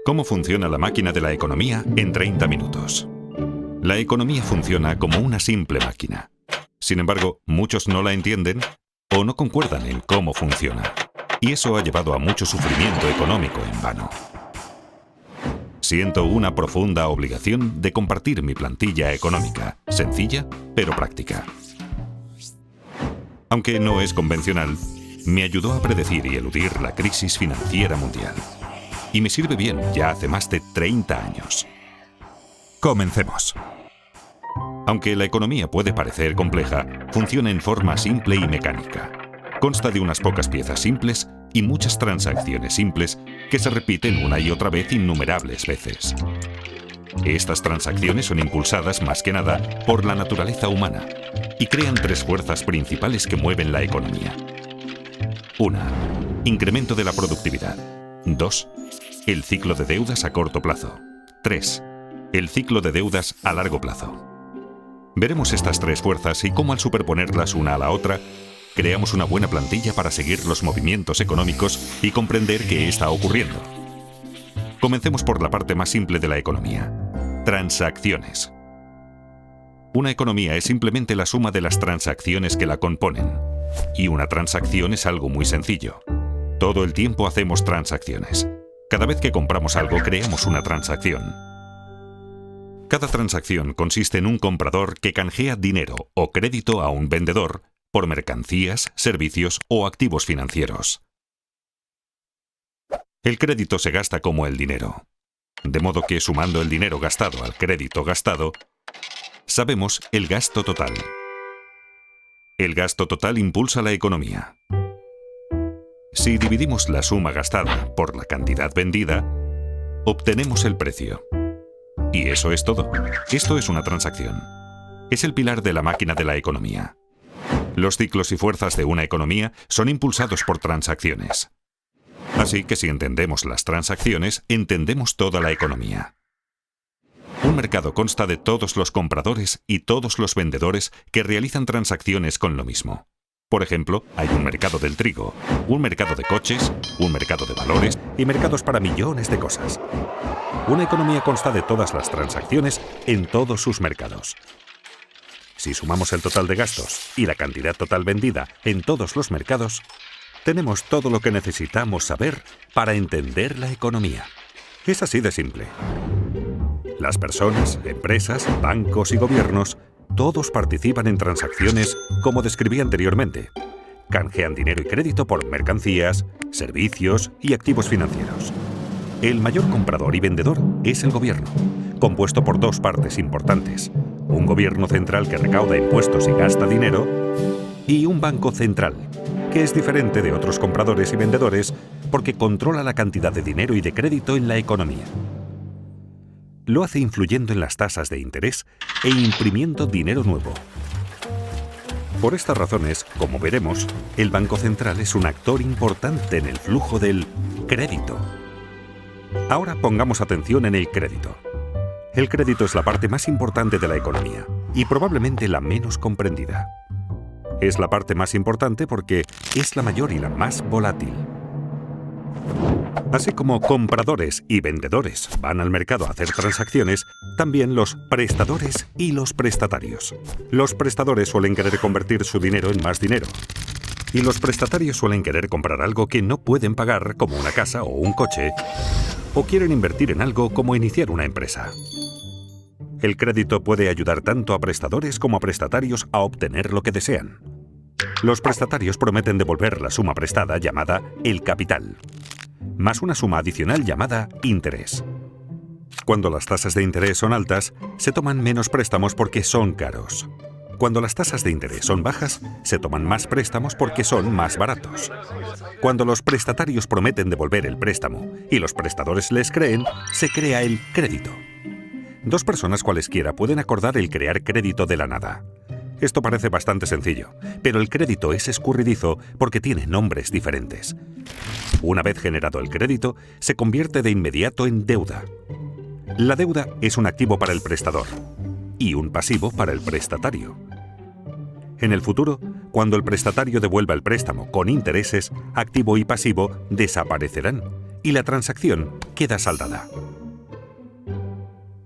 ¿Cómo funciona la máquina de la economía en 30 minutos? La economía funciona como una simple máquina. Sin embargo, muchos no la entienden o no concuerdan en cómo funciona. Y eso ha llevado a mucho sufrimiento económico en vano. Siento una profunda obligación de compartir mi plantilla económica, sencilla pero práctica. Aunque no es convencional, me ayudó a predecir y eludir la crisis financiera mundial. Y me sirve bien ya hace más de 30 años. Comencemos. Aunque la economía puede parecer compleja, funciona en forma simple y mecánica. Consta de unas pocas piezas simples y muchas transacciones simples que se repiten una y otra vez innumerables veces. Estas transacciones son impulsadas más que nada por la naturaleza humana y crean tres fuerzas principales que mueven la economía. 1. Incremento de la productividad. 2. El ciclo de deudas a corto plazo. 3. El ciclo de deudas a largo plazo. Veremos estas tres fuerzas y cómo al superponerlas una a la otra, creamos una buena plantilla para seguir los movimientos económicos y comprender qué está ocurriendo. Comencemos por la parte más simple de la economía. Transacciones. Una economía es simplemente la suma de las transacciones que la componen. Y una transacción es algo muy sencillo. Todo el tiempo hacemos transacciones. Cada vez que compramos algo, creamos una transacción. Cada transacción consiste en un comprador que canjea dinero o crédito a un vendedor por mercancías, servicios o activos financieros. El crédito se gasta como el dinero. De modo que sumando el dinero gastado al crédito gastado, sabemos el gasto total. El gasto total impulsa la economía. Si dividimos la suma gastada por la cantidad vendida, obtenemos el precio. Y eso es todo. Esto es una transacción. Es el pilar de la máquina de la economía. Los ciclos y fuerzas de una economía son impulsados por transacciones. Así que si entendemos las transacciones, entendemos toda la economía. Un mercado consta de todos los compradores y todos los vendedores que realizan transacciones con lo mismo. Por ejemplo, hay un mercado del trigo, un mercado de coches, un mercado de valores y mercados para millones de cosas. Una economía consta de todas las transacciones en todos sus mercados. Si sumamos el total de gastos y la cantidad total vendida en todos los mercados, tenemos todo lo que necesitamos saber para entender la economía. Es así de simple. Las personas, empresas, bancos y gobiernos, todos participan en transacciones como describí anteriormente. Canjean dinero y crédito por mercancías, servicios y activos financieros. El mayor comprador y vendedor es el gobierno, compuesto por dos partes importantes. Un gobierno central que recauda impuestos y gasta dinero, y un banco central, que es diferente de otros compradores y vendedores porque controla la cantidad de dinero y de crédito en la economía. Lo hace influyendo en las tasas de interés e imprimiendo dinero nuevo. Por estas razones, como veremos, el Banco Central es un actor importante en el flujo del crédito. Ahora pongamos atención en el crédito. El crédito es la parte más importante de la economía y probablemente la menos comprendida. Es la parte más importante porque es la mayor y la más volátil. Así como compradores y vendedores van al mercado a hacer transacciones, también los prestadores y los prestatarios. Los prestadores suelen querer convertir su dinero en más dinero. Y los prestatarios suelen querer comprar algo que no pueden pagar, como una casa o un coche, o quieren invertir en algo como iniciar una empresa. El crédito puede ayudar tanto a prestadores como a prestatarios a obtener lo que desean. Los prestatarios prometen devolver la suma prestada llamada el capital, más una suma adicional llamada interés. Cuando las tasas de interés son altas, se toman menos préstamos porque son caros. Cuando las tasas de interés son bajas, se toman más préstamos porque son más baratos. Cuando los prestatarios prometen devolver el préstamo y los prestadores les creen, se crea el crédito. Dos personas cualesquiera pueden acordar el crear crédito de la nada. Esto parece bastante sencillo, pero el crédito es escurridizo porque tiene nombres diferentes. Una vez generado el crédito, se convierte de inmediato en deuda. La deuda es un activo para el prestador y un pasivo para el prestatario. En el futuro, cuando el prestatario devuelva el préstamo con intereses, activo y pasivo desaparecerán y la transacción queda saldada.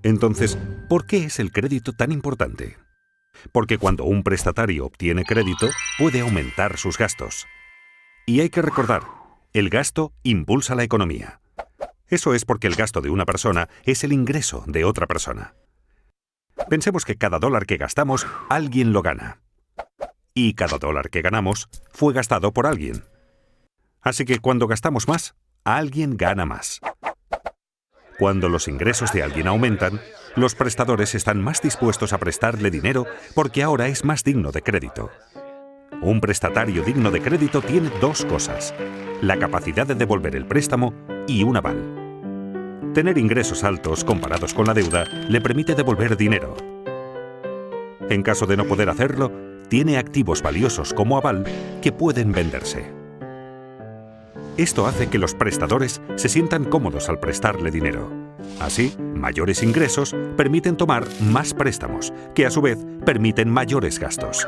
Entonces, ¿por qué es el crédito tan importante? Porque cuando un prestatario obtiene crédito, puede aumentar sus gastos. Y hay que recordar, el gasto impulsa la economía. Eso es porque el gasto de una persona es el ingreso de otra persona. Pensemos que cada dólar que gastamos, alguien lo gana. Y cada dólar que ganamos fue gastado por alguien. Así que cuando gastamos más, alguien gana más. Cuando los ingresos de alguien aumentan, los prestadores están más dispuestos a prestarle dinero porque ahora es más digno de crédito. Un prestatario digno de crédito tiene dos cosas: la capacidad de devolver el préstamo y un aval. Tener ingresos altos comparados con la deuda le permite devolver dinero. En caso de no poder hacerlo, tiene activos valiosos como aval que pueden venderse. Esto hace que los prestadores se sientan cómodos al prestarle dinero. Así, mayores ingresos permiten tomar más préstamos, que a su vez permiten mayores gastos.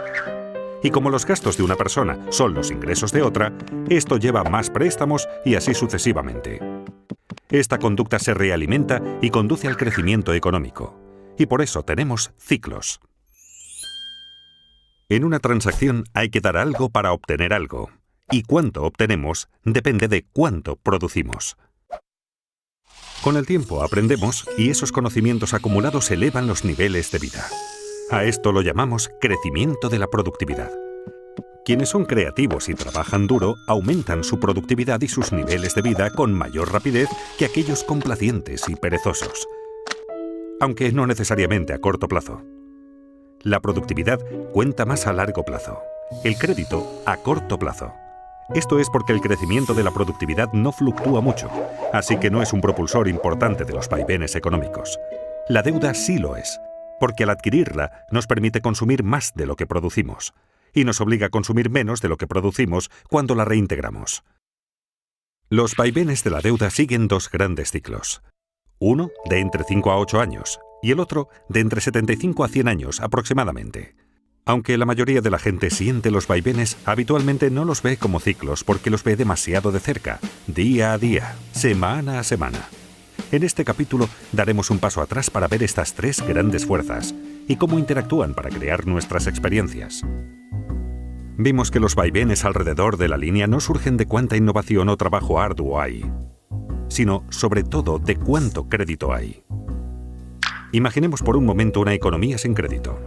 Y como los gastos de una persona son los ingresos de otra, esto lleva a más préstamos y así sucesivamente. Esta conducta se realimenta y conduce al crecimiento económico. Y por eso tenemos ciclos. En una transacción hay que dar algo para obtener algo. Y cuánto obtenemos depende de cuánto producimos. Con el tiempo aprendemos y esos conocimientos acumulados elevan los niveles de vida. A esto lo llamamos crecimiento de la productividad. Quienes son creativos y trabajan duro aumentan su productividad y sus niveles de vida con mayor rapidez que aquellos complacientes y perezosos. Aunque no necesariamente a corto plazo. La productividad cuenta más a largo plazo. El crédito a corto plazo. Esto es porque el crecimiento de la productividad no fluctúa mucho, así que no es un propulsor importante de los vaivenes económicos. La deuda sí lo es, porque al adquirirla nos permite consumir más de lo que producimos, y nos obliga a consumir menos de lo que producimos cuando la reintegramos. Los vaivenes de la deuda siguen dos grandes ciclos. Uno de entre 5 a 8 años, y el otro de entre 75 a 100 años aproximadamente. Aunque la mayoría de la gente siente los vaivenes, habitualmente no los ve como ciclos porque los ve demasiado de cerca, día a día, semana a semana. En este capítulo daremos un paso atrás para ver estas tres grandes fuerzas y cómo interactúan para crear nuestras experiencias. Vimos que los vaivenes alrededor de la línea no surgen de cuánta innovación o trabajo arduo hay, sino sobre todo de cuánto crédito hay. Imaginemos por un momento una economía sin crédito.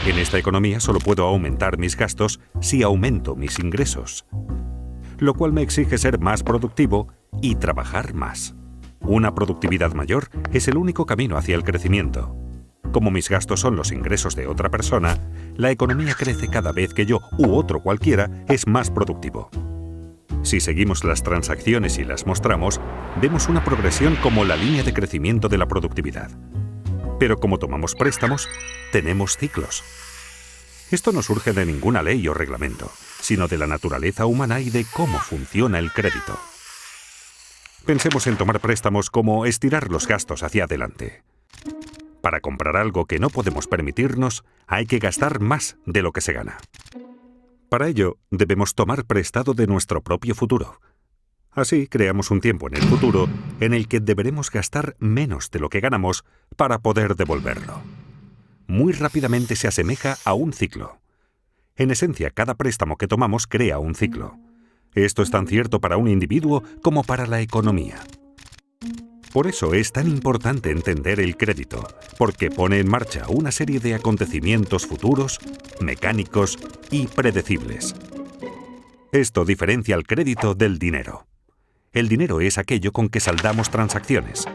En esta economía solo puedo aumentar mis gastos si aumento mis ingresos, lo cual me exige ser más productivo y trabajar más. Una productividad mayor es el único camino hacia el crecimiento. Como mis gastos son los ingresos de otra persona, la economía crece cada vez que yo u otro cualquiera es más productivo. Si seguimos las transacciones y las mostramos, vemos una progresión como la línea de crecimiento de la productividad. Pero como tomamos préstamos, tenemos ciclos. Esto no surge de ninguna ley o reglamento, sino de la naturaleza humana y de cómo funciona el crédito. Pensemos en tomar préstamos como estirar los gastos hacia adelante. Para comprar algo que no podemos permitirnos, hay que gastar más de lo que se gana. Para ello, debemos tomar prestado de nuestro propio futuro. Así creamos un tiempo en el futuro en el que deberemos gastar menos de lo que ganamos para poder devolverlo. Muy rápidamente se asemeja a un ciclo. En esencia, cada préstamo que tomamos crea un ciclo. Esto es tan cierto para un individuo como para la economía. Por eso es tan importante entender el crédito, porque pone en marcha una serie de acontecimientos futuros, mecánicos y predecibles. Esto diferencia al crédito del dinero. El dinero es aquello con que saldamos transacciones.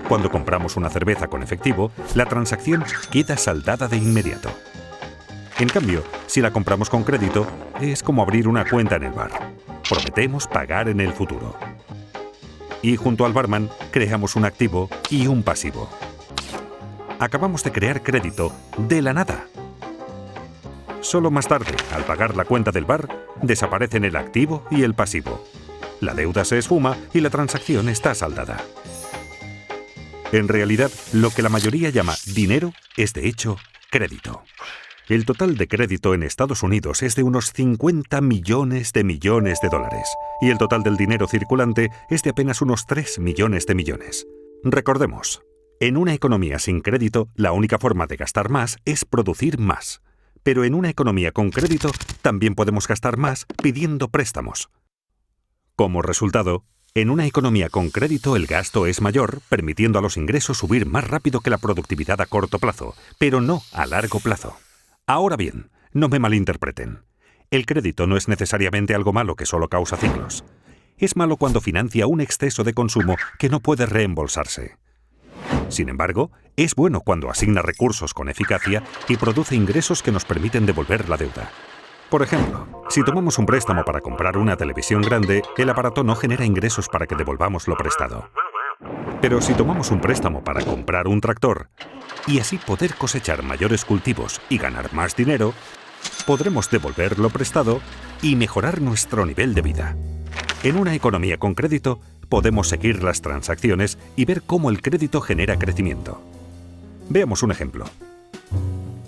Cuando compramos una cerveza con efectivo, la transacción queda saldada de inmediato. En cambio, si la compramos con crédito, es como abrir una cuenta en el bar. Prometemos pagar en el futuro. Y junto al barman, creamos un activo y un pasivo. Acabamos de crear crédito de la nada. Solo más tarde, al pagar la cuenta del bar, desaparecen el activo y el pasivo. La deuda se esfuma y la transacción está saldada. En realidad, lo que la mayoría llama dinero es de hecho crédito. El total de crédito en Estados Unidos es de unos 50 millones de dólares, y el total del dinero circulante es de apenas unos 3 millones de millones. Recordemos, en una economía sin crédito, la única forma de gastar más es producir más. Pero en una economía con crédito, también podemos gastar más pidiendo préstamos. Como resultado, en una economía con crédito el gasto es mayor, permitiendo a los ingresos subir más rápido que la productividad a corto plazo, pero no a largo plazo. Ahora bien, no me malinterpreten. El crédito no es necesariamente algo malo que solo causa ciclos. Es malo cuando financia un exceso de consumo que no puede reembolsarse. Sin embargo, es bueno cuando asigna recursos con eficacia y produce ingresos que nos permiten devolver la deuda. Por ejemplo, si tomamos un préstamo para comprar una televisión grande, el aparato no genera ingresos para que devolvamos lo prestado. Pero si tomamos un préstamo para comprar un tractor, y así poder cosechar mayores cultivos y ganar más dinero, podremos devolver lo prestado y mejorar nuestro nivel de vida. En una economía con crédito, podemos seguir las transacciones y ver cómo el crédito genera crecimiento. Veamos un ejemplo.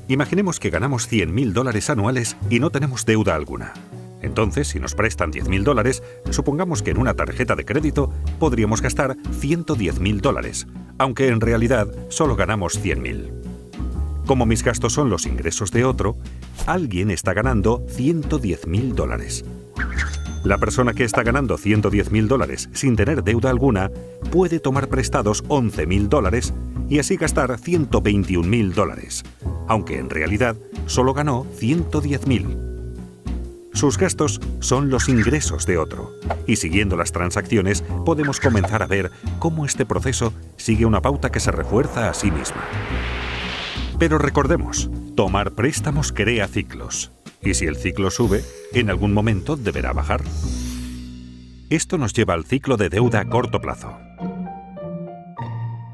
Imaginemos que ganamos $100.000 anuales y no tenemos deuda alguna. Entonces, si nos prestan $10.000, supongamos que en una tarjeta de crédito podríamos gastar $110.000, aunque en realidad solo ganamos $100.000. Como mis gastos son los ingresos de otro, alguien está ganando $110.000. La persona que está ganando $110.000 sin tener deuda alguna puede tomar prestados $11.000 y así gastar $121.000, aunque en realidad solo ganó $110.000. Sus gastos son los ingresos de otro, y siguiendo las transacciones podemos comenzar a ver cómo este proceso sigue una pauta que se refuerza a sí misma. Pero recordemos, tomar préstamos crea ciclos, y si el ciclo sube, en algún momento deberá bajar. Esto nos lleva al ciclo de deuda a corto plazo.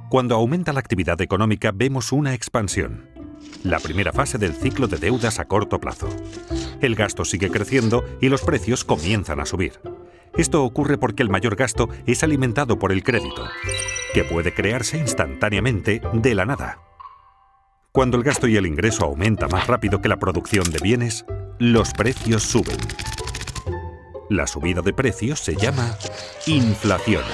Cuando aumenta la actividad económica vemos una expansión. La primera fase del ciclo de deudas a corto plazo. El gasto sigue creciendo y los precios comienzan a subir. Esto ocurre porque el mayor gasto es alimentado por el crédito, que puede crearse instantáneamente de la nada. Cuando el gasto y el ingreso aumenta más rápido que la producción de bienes, los precios suben. La subida de precios se llama inflación.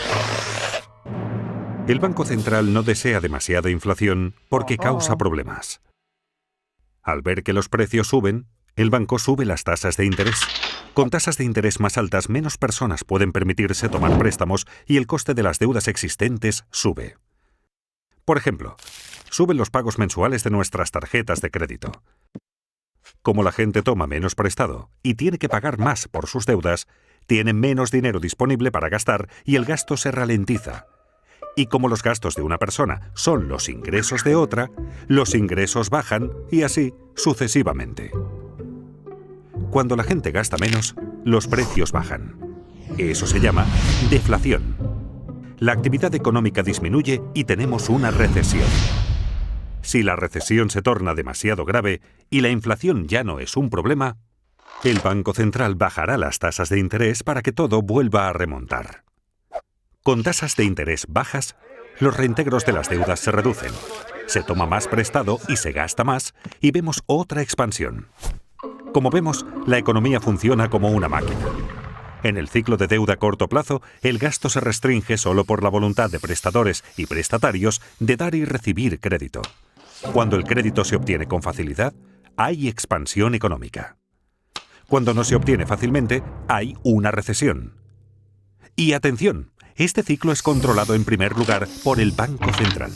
El Banco Central no desea demasiada inflación porque causa problemas. Al ver que los precios suben, el banco sube las tasas de interés. Con tasas de interés más altas, menos personas pueden permitirse tomar préstamos y el coste de las deudas existentes sube. Por ejemplo, suben los pagos mensuales de nuestras tarjetas de crédito. Como la gente toma menos prestado y tiene que pagar más por sus deudas, tienen menos dinero disponible para gastar y el gasto se ralentiza. Y como los gastos de una persona son los ingresos de otra, los ingresos bajan y así sucesivamente. Cuando la gente gasta menos, los precios bajan. Eso se llama deflación. La actividad económica disminuye y tenemos una recesión. Si la recesión se torna demasiado grave y la inflación ya no es un problema, el Banco Central bajará las tasas de interés para que todo vuelva a remontar. Con tasas de interés bajas, los reintegros de las deudas se reducen, se toma más prestado y se gasta más, y vemos otra expansión. Como vemos, la economía funciona como una máquina. En el ciclo de deuda a corto plazo, el gasto se restringe solo por la voluntad de prestadores y prestatarios de dar y recibir crédito. Cuando el crédito se obtiene con facilidad, hay expansión económica. Cuando no se obtiene fácilmente, hay una recesión. Y atención, este ciclo es controlado en primer lugar por el Banco Central.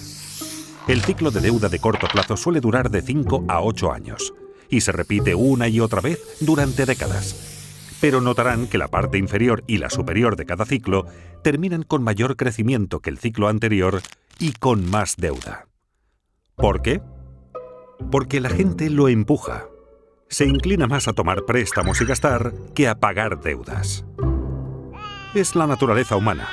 El ciclo de deuda de corto plazo suele durar de 5 a 8 años y se repite una y otra vez durante décadas. Pero notarán que la parte inferior y la superior de cada ciclo terminan con mayor crecimiento que el ciclo anterior y con más deuda. ¿Por qué? Porque la gente lo empuja. Se inclina más a tomar préstamos y gastar que a pagar deudas. Es la naturaleza humana.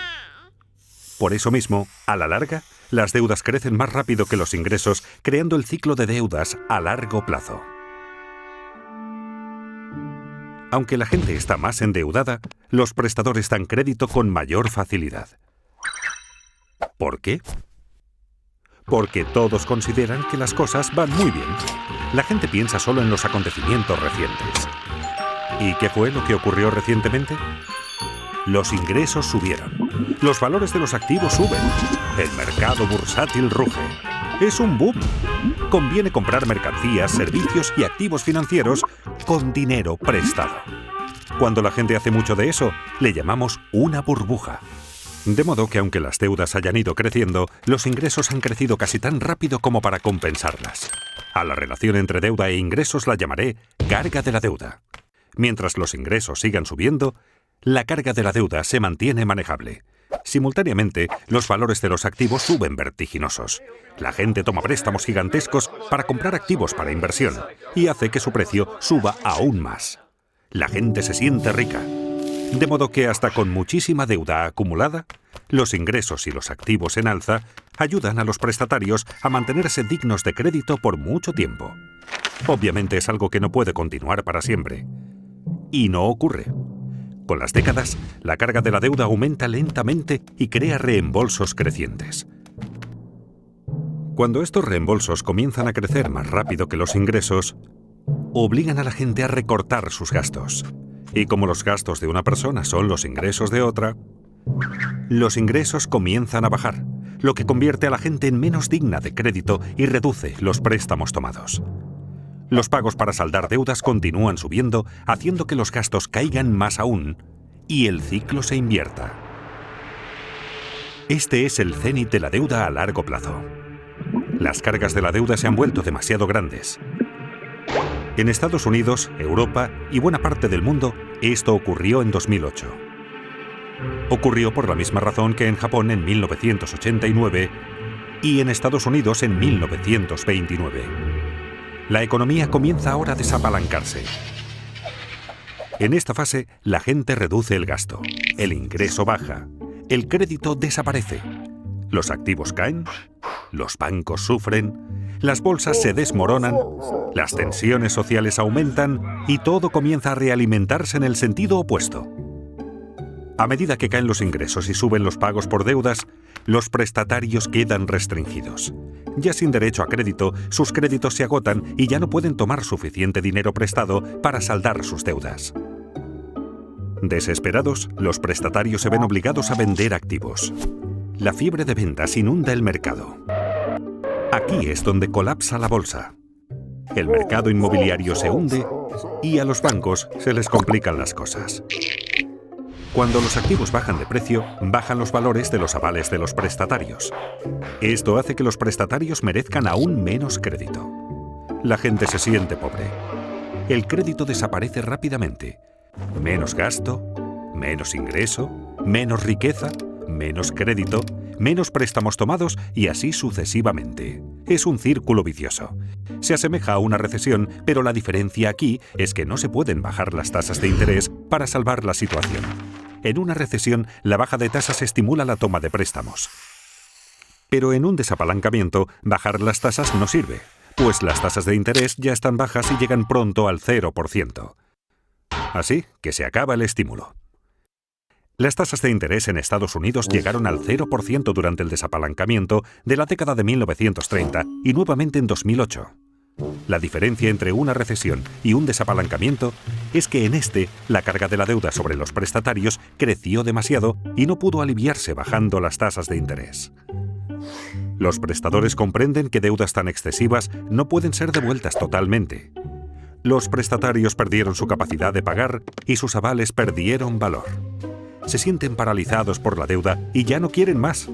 Por eso mismo, a la larga, las deudas crecen más rápido que los ingresos, creando el ciclo de deudas a largo plazo. Aunque la gente está más endeudada, los prestadores dan crédito con mayor facilidad. ¿Por qué? porque todos consideran que las cosas van muy bien. La gente piensa solo en los acontecimientos recientes. ¿Y qué fue lo que ocurrió recientemente? Los ingresos subieron. Los valores de los activos suben. El mercado bursátil ruge. Es un boom. Conviene comprar mercancías, servicios y activos financieros con dinero prestado. Cuando la gente hace mucho de eso, le llamamos una burbuja. De modo que aunque las deudas hayan ido creciendo, los ingresos han crecido casi tan rápido como para compensarlas. A la relación entre deuda e ingresos la llamaré carga de la deuda. Mientras los ingresos sigan subiendo, la carga de la deuda se mantiene manejable. Simultáneamente, los valores de los activos suben vertiginosos. La gente toma préstamos gigantescos para comprar activos para inversión y hace que su precio suba aún más. La gente se siente rica. De modo que hasta con muchísima deuda acumulada, los ingresos y los activos en alza ayudan a los prestatarios a mantenerse dignos de crédito por mucho tiempo. Obviamente es algo que no puede continuar para siempre. Y no ocurre. Con las décadas, la carga de la deuda aumenta lentamente y crea reembolsos crecientes. Cuando estos reembolsos comienzan a crecer más rápido que los ingresos, obligan a la gente a recortar sus gastos. Y como los gastos de una persona son los ingresos de otra, los ingresos comienzan a bajar, lo que convierte a la gente en menos digna de crédito y reduce los préstamos tomados. Los pagos para saldar deudas continúan subiendo, haciendo que los gastos caigan más aún y el ciclo se invierta. Este es el cénit de la deuda a largo plazo. Las cargas de la deuda se han vuelto demasiado grandes. En Estados Unidos, Europa y buena parte del mundo, esto ocurrió en 2008. Ocurrió por la misma razón que en Japón en 1989 y en Estados Unidos en 1929. La economía comienza ahora a desapalancarse. En esta fase, la gente reduce el gasto, el ingreso baja, el crédito desaparece, los activos caen, los bancos sufren, las bolsas se desmoronan, las tensiones sociales aumentan y todo comienza a realimentarse en el sentido opuesto. A medida que caen los ingresos y suben los pagos por deudas, los prestatarios quedan restringidos. Ya sin derecho a crédito, sus créditos se agotan y ya no pueden tomar suficiente dinero prestado para saldar sus deudas. Desesperados, los prestatarios se ven obligados a vender activos. La fiebre de ventas inunda el mercado. Aquí es donde colapsa la bolsa. El mercado inmobiliario se hunde y a los bancos se les complican las cosas. Cuando los activos bajan de precio, bajan los valores de los avales de los prestatarios. Esto hace que los prestatarios merezcan aún menos crédito. La gente se siente pobre. El crédito desaparece rápidamente. Menos gasto, menos ingreso, menos riqueza, menos crédito, menos préstamos tomados y así sucesivamente. Es un círculo vicioso. Se asemeja a una recesión, pero la diferencia aquí es que no se pueden bajar las tasas de interés para salvar la situación. En una recesión, la baja de tasas estimula la toma de préstamos. Pero en un desapalancamiento, bajar las tasas no sirve, pues las tasas de interés ya están bajas y llegan pronto al 0%. Así que se acaba el estímulo. Las tasas de interés en Estados Unidos llegaron al 0% durante el desapalancamiento de la década de 1930 y nuevamente en 2008. La diferencia entre una recesión y un desapalancamiento es que en este, la carga de la deuda sobre los prestatarios creció demasiado y no pudo aliviarse bajando las tasas de interés. Los prestadores comprenden que deudas tan excesivas no pueden ser devueltas totalmente. Los prestatarios perdieron su capacidad de pagar y sus avales perdieron valor. Se sienten paralizados por la deuda y ya no quieren más.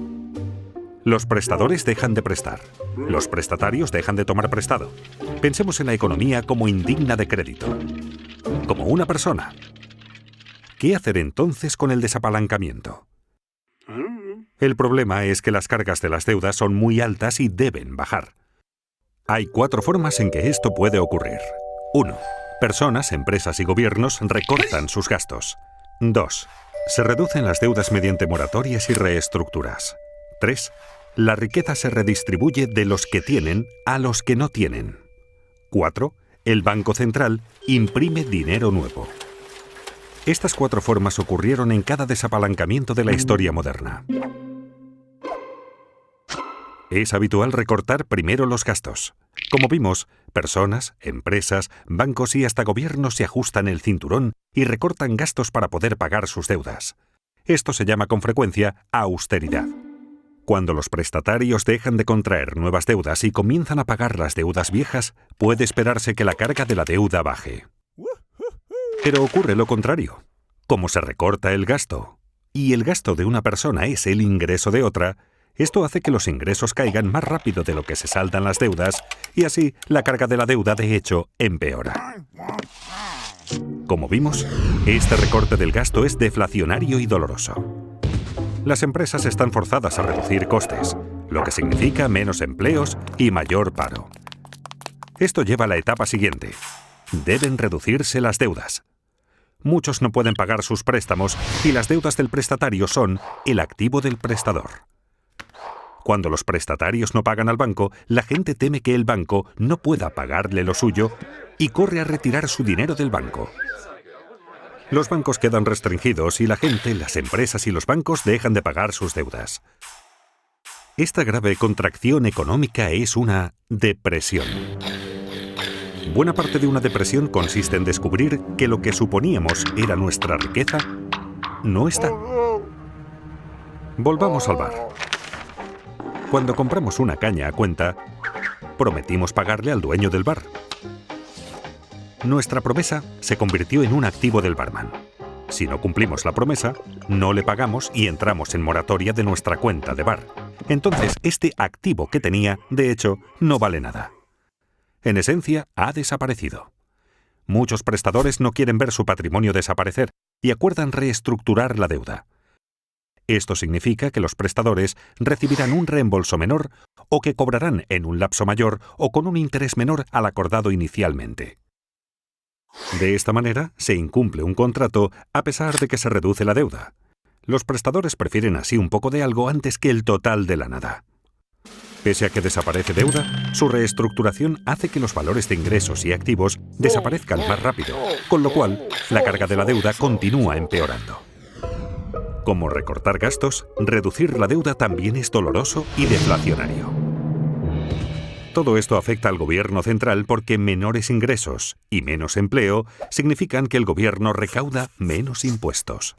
Los prestadores dejan de prestar. Los prestatarios dejan de tomar prestado. Pensemos en la economía como indigna de crédito. Como una persona. ¿Qué hacer entonces con el desapalancamiento? El problema es que las cargas de las deudas son muy altas y deben bajar. Hay 4 formas en que esto puede ocurrir. 1. Personas, empresas y gobiernos recortan sus gastos. 2. Se reducen las deudas mediante moratorias y reestructuras. 3. La riqueza se redistribuye de los que tienen a los que no tienen. 4. El Banco Central imprime dinero nuevo. Estas 4 formas ocurrieron en cada desapalancamiento de la historia moderna. Es habitual recortar primero los gastos. Como vimos, personas, empresas, bancos y hasta gobiernos se ajustan el cinturón y recortan gastos para poder pagar sus deudas. Esto se llama con frecuencia austeridad. Cuando los prestatarios dejan de contraer nuevas deudas y comienzan a pagar las deudas viejas, puede esperarse que la carga de la deuda baje. Pero ocurre lo contrario. Como se recorta el gasto, y el gasto de una persona es el ingreso de otra, esto hace que los ingresos caigan más rápido de lo que se saldan las deudas, y así la carga de la deuda de hecho empeora. Como vimos, este recorte del gasto es deflacionario y doloroso. Las empresas están forzadas a reducir costes, lo que significa menos empleos y mayor paro. Esto lleva a la etapa siguiente. Deben reducirse las deudas. Muchos no pueden pagar sus préstamos y las deudas del prestatario son el activo del prestador. Cuando los prestatarios no pagan al banco, la gente teme que el banco no pueda pagarle lo suyo y corre a retirar su dinero del banco. Los bancos quedan restringidos y la gente, las empresas y los bancos dejan de pagar sus deudas. Esta grave contracción económica es una depresión. Buena parte de una depresión consiste en descubrir que lo que suponíamos era nuestra riqueza no está. Volvamos al bar. Cuando compramos una caña a cuenta, prometimos pagarle al dueño del bar. Nuestra promesa se convirtió en un activo del barman. Si no cumplimos la promesa, no le pagamos y entramos en moratoria de nuestra cuenta de bar. Entonces, este activo que tenía, de hecho, no vale nada. En esencia, ha desaparecido. Muchos prestadores no quieren ver su patrimonio desaparecer y acuerdan reestructurar la deuda. Esto significa que los prestadores recibirán un reembolso menor o que cobrarán en un lapso mayor o con un interés menor al acordado inicialmente. De esta manera, se incumple un contrato a pesar de que se reduce la deuda. Los prestadores prefieren así un poco de algo antes que el total de la nada. Pese a que desaparece deuda, su reestructuración hace que los valores de ingresos y activos desaparezcan más rápido, con lo cual la carga de la deuda continúa empeorando. Como recortar gastos, reducir la deuda también es doloroso y deflacionario. Todo esto afecta al gobierno central porque menores ingresos y menos empleo significan que el gobierno recauda menos impuestos.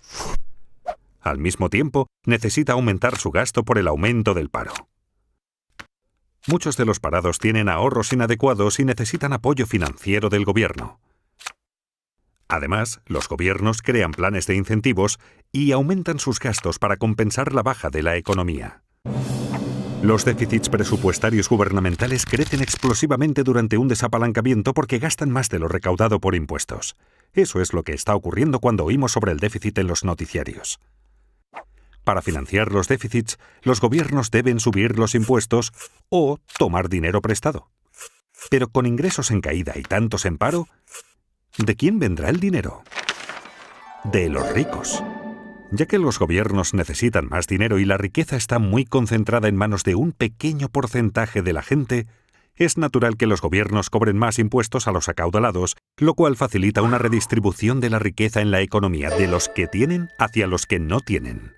Al mismo tiempo, necesita aumentar su gasto por el aumento del paro. Muchos de los parados tienen ahorros inadecuados y necesitan apoyo financiero del gobierno. Además, los gobiernos crean planes de incentivos y aumentan sus gastos para compensar la baja de la economía. Los déficits presupuestarios gubernamentales crecen explosivamente durante un desapalancamiento porque gastan más de lo recaudado por impuestos. Eso es lo que está ocurriendo cuando oímos sobre el déficit en los noticiarios. Para financiar los déficits, los gobiernos deben subir los impuestos o tomar dinero prestado. Pero con ingresos en caída y tantos en paro, ¿de quién vendrá el dinero? De los ricos. Ya que los gobiernos necesitan más dinero y la riqueza está muy concentrada en manos de un pequeño porcentaje de la gente, es natural que los gobiernos cobren más impuestos a los acaudalados, lo cual facilita una redistribución de la riqueza en la economía de los que tienen hacia los que no tienen.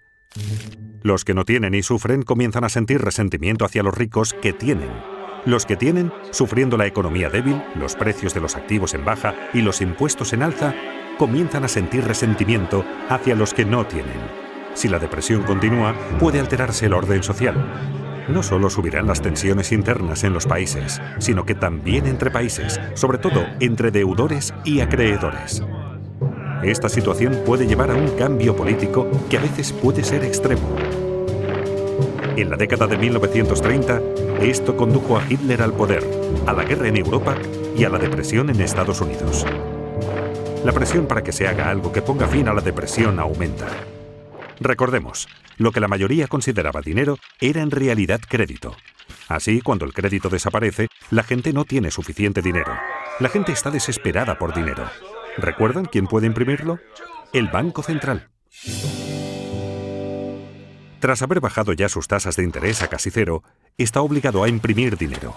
Los que no tienen y sufren comienzan a sentir resentimiento hacia los ricos que tienen. Los que tienen, sufriendo la economía débil, los precios de los activos en baja y los impuestos en alza, comienzan a sentir resentimiento hacia los que no tienen. Si la depresión continúa, puede alterarse el orden social. No solo subirán las tensiones internas en los países, sino que también entre países, sobre todo entre deudores y acreedores. Esta situación puede llevar a un cambio político que a veces puede ser extremo. En la década de 1930, esto condujo a Hitler al poder, a la guerra en Europa y a la depresión en Estados Unidos. La presión para que se haga algo que ponga fin a la depresión aumenta. Recordemos, lo que la mayoría consideraba dinero era en realidad crédito. Así, cuando el crédito desaparece, la gente no tiene suficiente dinero. La gente está desesperada por dinero. ¿Recuerdan quién puede imprimirlo? El Banco Central. Tras haber bajado ya sus tasas de interés a casi cero, está obligado a imprimir dinero.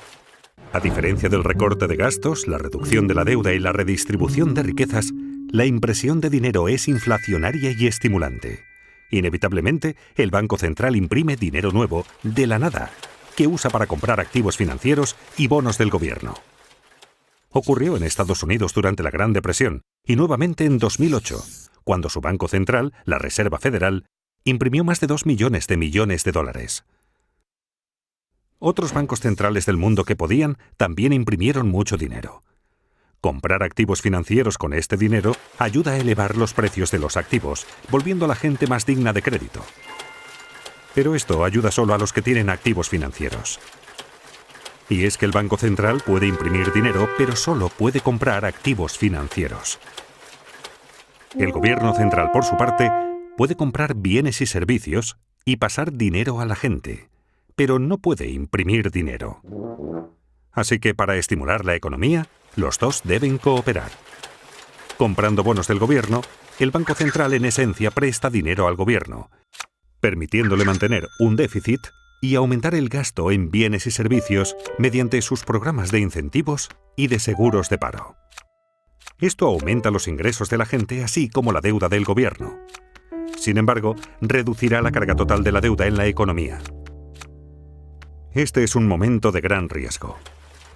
A diferencia del recorte de gastos, la reducción de la deuda y la redistribución de riquezas, la impresión de dinero es inflacionaria y estimulante. Inevitablemente, el Banco Central imprime dinero nuevo de la nada que usa para comprar activos financieros y bonos del gobierno. Ocurrió en Estados Unidos durante la Gran Depresión y nuevamente en 2008, cuando su Banco Central, la Reserva Federal, imprimió más de 2 millones de dólares. Otros bancos centrales del mundo que podían también imprimieron mucho dinero. Comprar activos financieros con este dinero ayuda a elevar los precios de los activos, volviendo a la gente más digna de crédito. Pero esto ayuda solo a los que tienen activos financieros. Y es que el Banco Central puede imprimir dinero, pero solo puede comprar activos financieros. El Gobierno Central, por su parte, puede comprar bienes y servicios y pasar dinero a la gente, pero no puede imprimir dinero. Así que para estimular la economía, los dos deben cooperar. Comprando bonos del gobierno, el Banco Central en esencia presta dinero al gobierno, permitiéndole mantener un déficit y aumentar el gasto en bienes y servicios mediante sus programas de incentivos y de seguros de paro. Esto aumenta los ingresos de la gente, así como la deuda del gobierno. Sin embargo, reducirá la carga total de la deuda en la economía. Este es un momento de gran riesgo.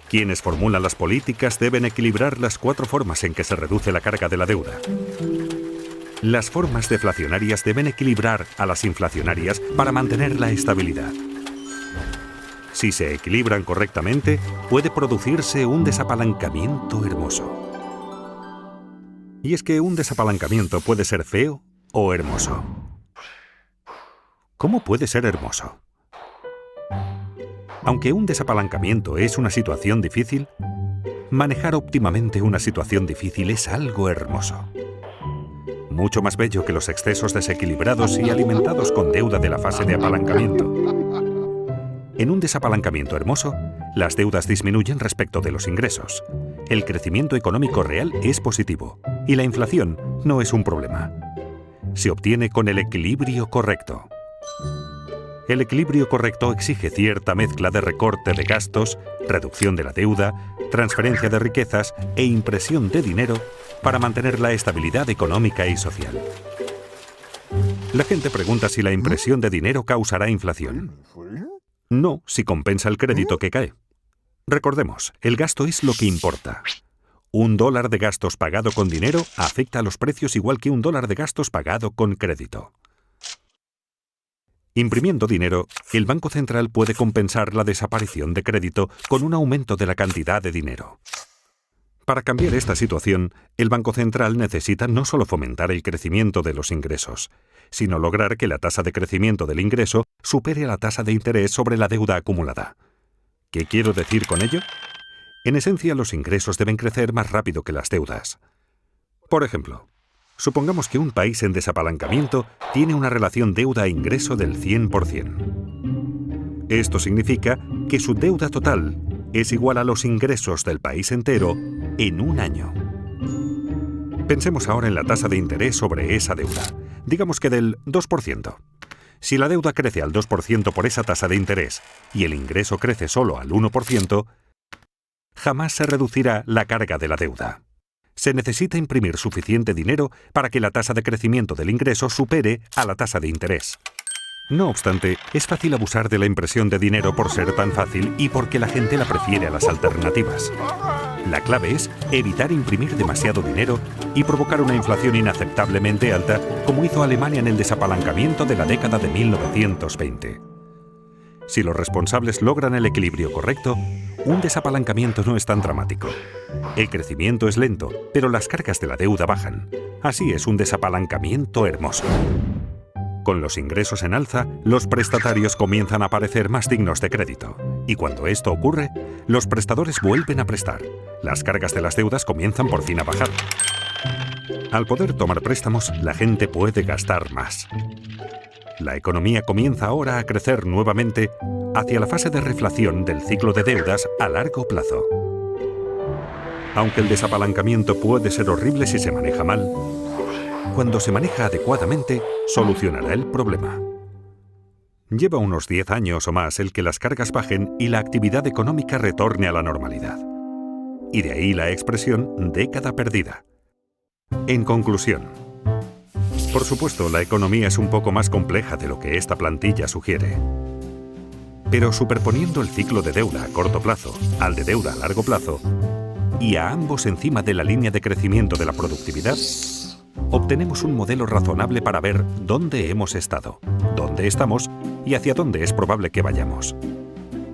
Quienes formulan las políticas deben equilibrar las 4 formas en que se reduce la carga de la deuda. Las formas deflacionarias deben equilibrar a las inflacionarias para mantener la estabilidad. Si se equilibran correctamente, puede producirse un desapalancamiento hermoso. Y es que un desapalancamiento puede ser feo o hermoso. ¿Cómo puede ser hermoso? Aunque un desapalancamiento es una situación difícil, manejar óptimamente una situación difícil es algo hermoso. Mucho más bello que los excesos desequilibrados y alimentados con deuda de la fase de apalancamiento. En un desapalancamiento hermoso, las deudas disminuyen respecto de los ingresos. El crecimiento económico real es positivo y la inflación no es un problema. Se obtiene con el equilibrio correcto. El equilibrio correcto exige cierta mezcla de recorte de gastos, reducción de la deuda, transferencia de riquezas e impresión de dinero para mantener la estabilidad económica y social. La gente pregunta si la impresión de dinero causará inflación. No, si compensa el crédito que cae. Recordemos, el gasto es lo que importa. $1 de gastos pagado con dinero afecta a los precios igual que $1 de gastos pagado con crédito. Imprimiendo dinero, el Banco Central puede compensar la desaparición de crédito con un aumento de la cantidad de dinero. Para cambiar esta situación, el Banco Central necesita no solo fomentar el crecimiento de los ingresos, sino lograr que la tasa de crecimiento del ingreso supere a la tasa de interés sobre la deuda acumulada. ¿Qué quiero decir con ello? En esencia, los ingresos deben crecer más rápido que las deudas. Por ejemplo, supongamos que un país en desapalancamiento tiene una relación deuda-ingreso del 100%. Esto significa que su deuda total es igual a los ingresos del país entero en un año. Pensemos ahora en la tasa de interés sobre esa deuda, digamos que del 2%. Si la deuda crece al 2% por esa tasa de interés y el ingreso crece solo al 1%, jamás se reducirá la carga de la deuda. Se necesita imprimir suficiente dinero para que la tasa de crecimiento del ingreso supere a la tasa de interés. No obstante, es fácil abusar de la impresión de dinero por ser tan fácil y porque la gente la prefiere a las alternativas. La clave es evitar imprimir demasiado dinero y provocar una inflación inaceptablemente alta, como hizo Alemania en el desapalancamiento de la década de 1920. Si los responsables logran el equilibrio correcto, un desapalancamiento no es tan dramático. El crecimiento es lento, pero las cargas de la deuda bajan. Así es un desapalancamiento hermoso. Con los ingresos en alza, los prestatarios comienzan a parecer más dignos de crédito. Y cuando esto ocurre, los prestadores vuelven a prestar. Las cargas de las deudas comienzan por fin a bajar. Al poder tomar préstamos, la gente puede gastar más. La economía comienza ahora a crecer nuevamente hacia la fase de reflación del ciclo de deudas a largo plazo. Aunque el desapalancamiento puede ser horrible si se maneja mal, cuando se maneja adecuadamente, solucionará el problema. Lleva unos 10 años o más el que las cargas bajen y la actividad económica retorne a la normalidad. Y de ahí la expresión década perdida. En conclusión, por supuesto, la economía es un poco más compleja de lo que esta plantilla sugiere. Pero superponiendo el ciclo de deuda a corto plazo al de deuda a largo plazo, y a ambos encima de la línea de crecimiento de la productividad, obtenemos un modelo razonable para ver dónde hemos estado, dónde estamos y hacia dónde es probable que vayamos.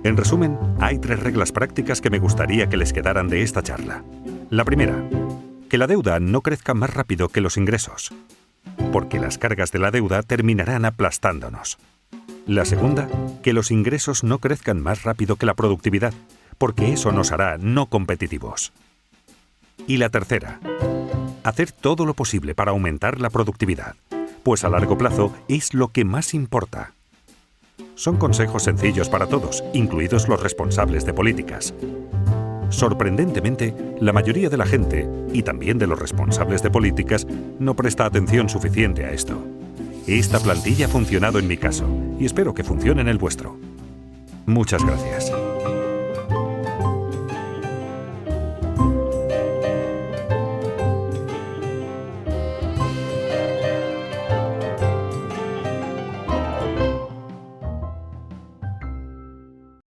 En resumen, hay 3 reglas prácticas que me gustaría que les quedaran de esta charla. La primera, que la deuda no crezca más rápido que los ingresos, porque las cargas de la deuda terminarán aplastándonos. La segunda, que los ingresos no crezcan más rápido que la productividad, porque eso nos hará no competitivos. Y la tercera, hacer todo lo posible para aumentar la productividad, pues a largo plazo es lo que más importa. Son consejos sencillos para todos, incluidos los responsables de políticas. Sorprendentemente, la mayoría de la gente, y también de los responsables de políticas, no presta atención suficiente a esto. Esta plantilla ha funcionado en mi caso, y espero que funcione en el vuestro. Muchas gracias.